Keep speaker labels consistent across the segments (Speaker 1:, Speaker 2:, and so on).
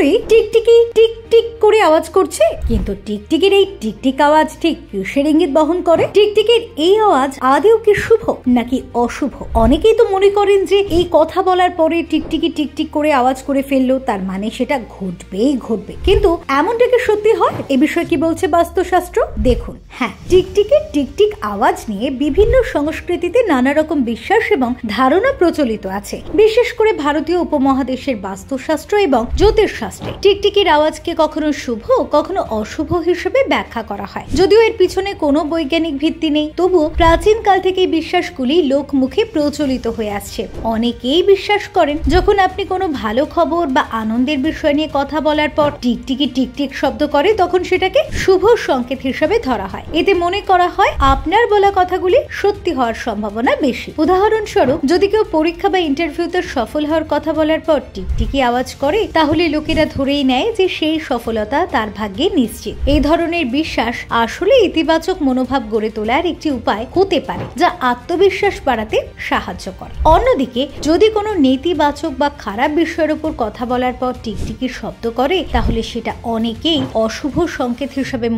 Speaker 1: করে টিকটিকি tick tick করে আওয়াজ করছে, কিন্তু টিকটিকির এই টিকটিক আওয়াজ ঠিক কিসের ইঙ্গিত বহন করে? টিকটিকির এই আওয়াজ আদৌ কি শুভ নাকি অশুভ? অনেকেই তো মনে করেন যে এই কথা বলার পরে টিকটিকি টিকটিক করে আওয়াজ করে ফেললো, তার মানে সেটা ঘটবেই ঘটবে। কিন্তু এমনটা কি সত্যি হয়? এ বিষয়ে কি বলছে বাস্তুশাস্ত্র দেখুন। হ্যাঁ, টিকটিকির টিকটিক আওয়াজ নিয়ে বিভিন্ন সংস্কৃতিতে নানা রকম বিশ্বাস এবং ধারণা প্রচলিত আছে। বিশেষ করে ভারতীয় উপমহাদেশের বাস্তুশাস্ত্র এবং জ্যোতিষশাস্ত্রে টিকটিকির আওয়াজকে কখনো শুভ কখনো অশুভ হিসেবে ব্যাখ্যা করা হয়। যদিও এর পিছনে কোনো বৈজ্ঞানিক ভিত্তি নেই, তবুও প্রাচীন কাল থেকে বিশ্বাসগুলি লোকমুখে প্রচলিত হয়ে আসছে। অনেকেই বিশ্বাস করেন যখন আপনি কোনো ভালো খবর বা আনন্দের বিষয় নিয়ে কথা বলার পর টিকটিকি টিকটিক শব্দ করে, তখন সেটাকে শুভ সংকেত হিসেবে ধরা হয়। এতে মনে করা হয় আপনার বলা কথাগুলি সত্যি হওয়ার সম্ভাবনা বেশি। উদাহরণস্বরূপ, যদি কেউ পরীক্ষা বা ইন্টারভিউতে সফল হওয়ার কথা বলার পর টিকটিকি আওয়াজ করে, তাহলে লোকেরা ধরেই নেয় যে সেই সফলতা তার ভাগ্যে নিশ্চিত। এই ধরনের বিশ্বাস আসলে ইতিবাচক মনোভাব গড়ে তোলার একটি উপায় হতে পারে, যা আত্মবিশ্বাস বাড়াতে সাহায্য করে। অন্যদিকে, যদি কোনো নেতিবাচক বা খারাপ বিষয়ের উপর কথা বলার পর টিকটিকি শব্দ করে, তাহলে সেটা অনেকেই অশুভ সংকেত হিসেবে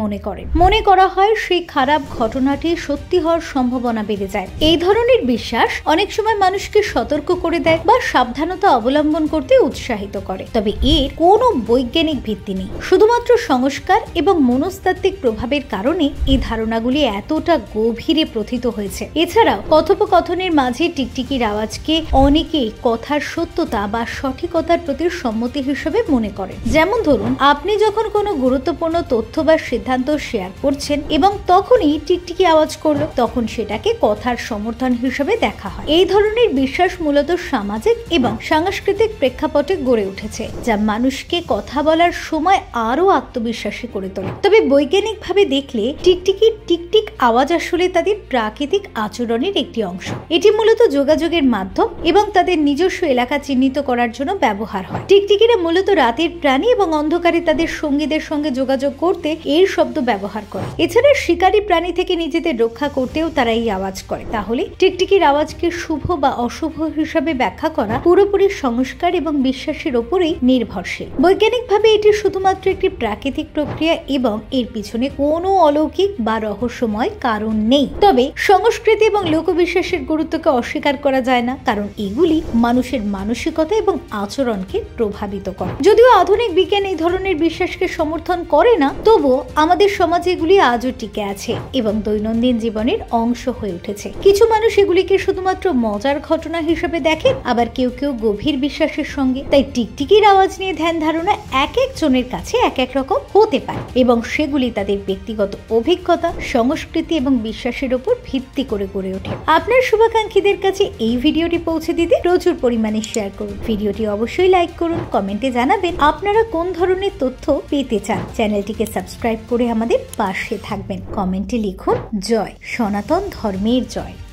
Speaker 1: মনে করা হয় সেই খারাপ ঘটনাটি সত্যি হওয়ার সম্ভাবনা বেড়ে যায়। এই ধরনের বিশ্বাস অনেক সময় মানুষকে সতর্ক করে দেয় বা সাবধানতা অবলম্বন করতে উৎসাহিত করে। তবে এর কোনো বৈজ্ঞানিক ভিত্তি নেই। শুধুমাত্র সংস্কার এবং মনস্তাত্ত্বিক প্রভাবের কারণে এই ধারণাগুলি এতটা গভীরে প্রথিত হয়েছে। এছাড়াও কথোপকথনের মাঝে টিকটিকির আওয়াজকে অনেকেই কথার সত্যতা বা সঠিকতার প্রতি সম্মতি হিসেবে মনে করেন। যেমন ধরুন, আপনি যখন কোনো গুরুত্বপূর্ণ তথ্য বা সিদ্ধান্ত শেয়ার করছেন এবং তখনই টিকটিকি আওয়াজ করলো, তখন সেটাকে কথার সমর্থন হিসেবে দেখা হয়। এই ধরনের বিশ্বাস মূলত সামাজিক এবং সাংস্কৃতিক প্রেক্ষাপটে গড়ে উঠেছে, যা মানুষকে কথা বলার সময় আরো আত্মবিশ্বাসী করে তোলে। তবে বৈজ্ঞানিকভাবে দেখলে টিকটিকির টিকটিক আওয়াজ আসলে তাদের প্রাকৃতিক আচরণের একটি অংশ। এটি মূলত যোগাযোগের মাধ্যম এবং তাদের নিজস্ব এলাকা চিহ্নিত করার জন্য ব্যবহার হয়। টিকটিকিরা মূলত রাতের প্রাণী এবং অন্ধকারে তাদের সঙ্গীদের সঙ্গে যোগাযোগ করতে এর শব্দ ব্যবহার করে। এছাড়া শিকারী প্রাণী থেকে নিজেদের রক্ষা করতেও তারা এই আওয়াজ করে। তাহলে টিকটিকির আওয়াজকে শুভ বা অশুভ হিসাবে ব্যাখ্যা করা পুরোপুরি সংস্কার এবং বিশ্বাসের উপরেই নির্ভরশীল। বৈজ্ঞানিকভাবে এটি শুধুমাত্র একটি প্রাকৃতিক প্রক্রিয়া এবং এর পিছনে কোনো অলৌকিক বা রহস্যময় কারণ নেই। তবে সংস্কৃতি এবং লোকবিশ্বাসের গুরুত্বকে অস্বীকার করা যায় না, কারণ এগুলি মানুষের মানসিকতা এবং আচরণকে প্রভাবিত করে। যদিও আধুনিক বিজ্ঞান এই ধরনের বিশ্বাসকে সমর্থন করে না, তবুও আমাদের সমাজে এগুলি আজও টিকে আছে এবং দৈনন্দিন জীবনের অংশ হয়ে উঠেছে। কিছু মানুষ এগুলিকে শুধুমাত্র মজার ঘটনা হিসেবে দেখেন, আবার কেউ কেউ গভীর বিশ্বাসের সঙ্গে। তাই টিকটিকির আওয়াজ নিয়ে ধ্যান ধারণা এক একজনের কাছে এক এক রকম হতে পারে এবং সেগুলি তাদের ব্যক্তিগত অভিজ্ঞতা, সংস্কৃতি এবং বিশ্বাসের উপর ভিত্তি করে গড়ে ওঠে। আপনার শুভাকাঙ্ক্ষীদের কাছে এই ভিডিওটি পৌঁছে দিতে প্রচুর পরিমাণে শেয়ার করুন। ভিডিওটি অবশ্যই লাইক করুন, কমেন্টে জানাবেন আপনারা কোন ধরনের তথ্য পেতে চান। চ্যানেলটিকে সাবস্ক্রাইব করে আমাদের পাশে থাকবেন। কমেন্টে লিখুন জয়, সনাতন ধর্মের জয়।